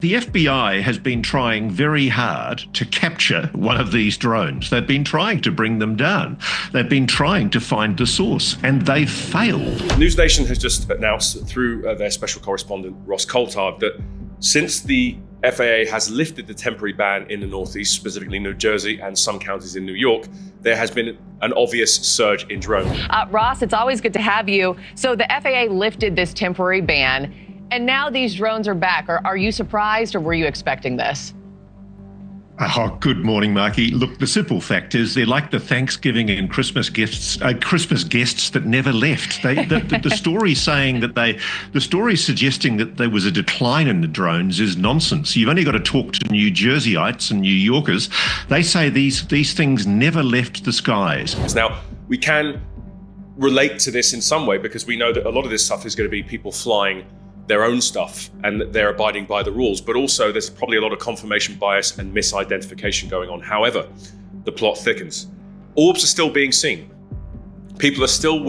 The FBI has been trying very hard to capture one of these drones. They've been trying to bring them down. They've been trying to find the source, and they've failed. News Nation has just announced through their special correspondent, Ross Coulthard, that since the FAA has lifted the temporary ban in the Northeast, specifically New Jersey and some counties in New York, there has been an obvious surge in drones. Ross, it's always good to have you. So the FAA lifted this temporary ban, and now these drones are back. Are you surprised, or were you expecting this? Oh, good morning, Marky. Look, the simple fact is they're like the Thanksgiving and Christmas guests that never left. The story saying that the story suggesting that there was a decline in the drones is nonsense. You've only got to talk to New Jerseyites and New Yorkers. They say these things never left the skies. Now, we can relate to this in some way because we know that a lot of this stuff is going to be people flying their own stuff and they're abiding by the rules, but also there's probably a lot of confirmation bias and misidentification going on. However, the plot thickens. Orbs are still being seen. People are still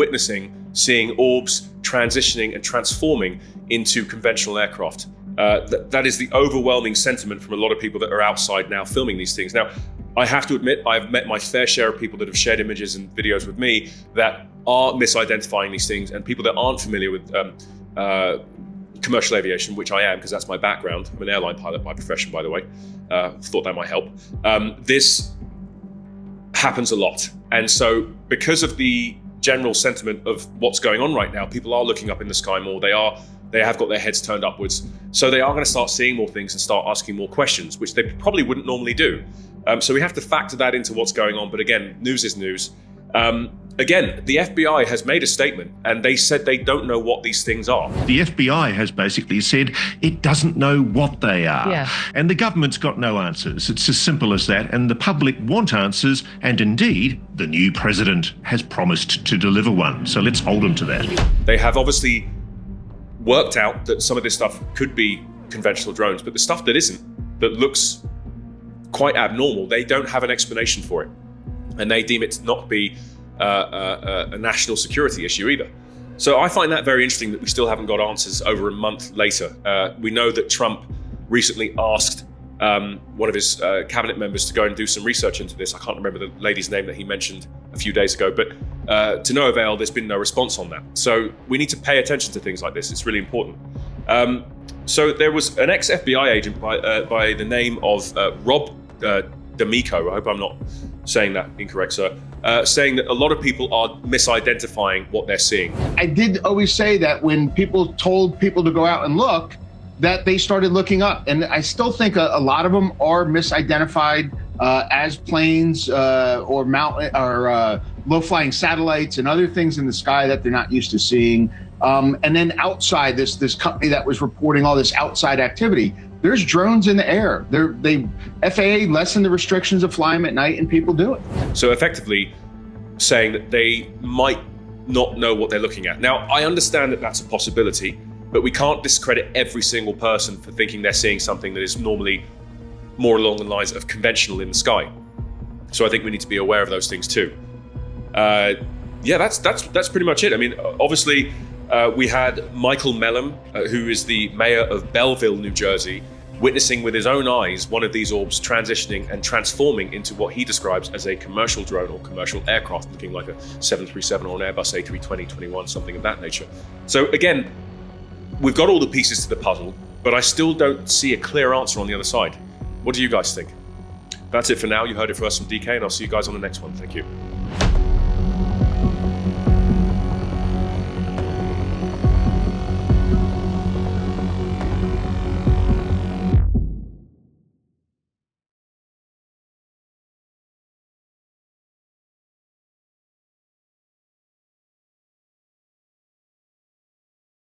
seeing orbs transitioning and transforming into conventional aircraft. That is the overwhelming sentiment from a lot of people that are outside now filming these things. Now, I have to admit, I've met my fair share of people that have shared images and videos with me that are misidentifying these things, and people that aren't familiar with commercial aviation, which I am because that's my background. I'm an airline pilot by profession, by the way. Thought that might help. This happens a lot. And so because of the general sentiment of what's going on right now, people are looking up in the sky more. They have got their heads turned upwards. So they are going to start seeing more things and start asking more questions, which they probably wouldn't normally do. So we have to factor that into what's going on. But again, news is news. Again, the FBI has made a statement and they said they don't know what these things are. The FBI has basically said it doesn't know what they are. Yeah. And the government's got no answers. It's as simple as that. And the public want answers. And indeed, the new president has promised to deliver one. So let's hold him to that. They have obviously worked out that some of this stuff could be conventional drones, but the stuff that isn't, that looks quite abnormal, they don't have an explanation for it. And they deem it to not be a national security issue either. So I find that very interesting that we still haven't got answers over a month later. We know that Trump recently asked one of his cabinet members to go and do some research into this. I can't remember the lady's name that he mentioned a few days ago, but to no avail, there's been no response on that. So we need to pay attention to things like this. It's really important. So there was an ex-FBI agent by the name of Rob D'Amico, I hope I'm not saying that incorrect, sir, saying that a lot of people are misidentifying what they're seeing. I did always say that when people told people to go out and look, that they started looking up. And I still think a lot of them are misidentified as planes or low-flying satellites and other things in the sky that they're not used to seeing. And then outside, this company that was reporting all this outside activity, there's drones in the air. FAA lessened the restrictions of flying at night and people do it. So effectively saying that they might not know what they're looking at. Now, I understand that that's a possibility, but we can't discredit every single person for thinking they're seeing something that is normally more along the lines of conventional in the sky. So I think we need to be aware of those things too. Yeah, that's pretty much it. I mean, obviously, we had Michael Melham, who is the mayor of Belleville, New Jersey, witnessing with his own eyes one of these orbs transitioning and transforming into what he describes as a commercial drone or commercial aircraft, looking like a 737 or an Airbus A320, 21, something of that nature. So again, we've got all the pieces to the puzzle, but I still don't see a clear answer on the other side. What do you guys think? That's it for now. You heard it from us from DK, and I'll see you guys on the next one. Thank you.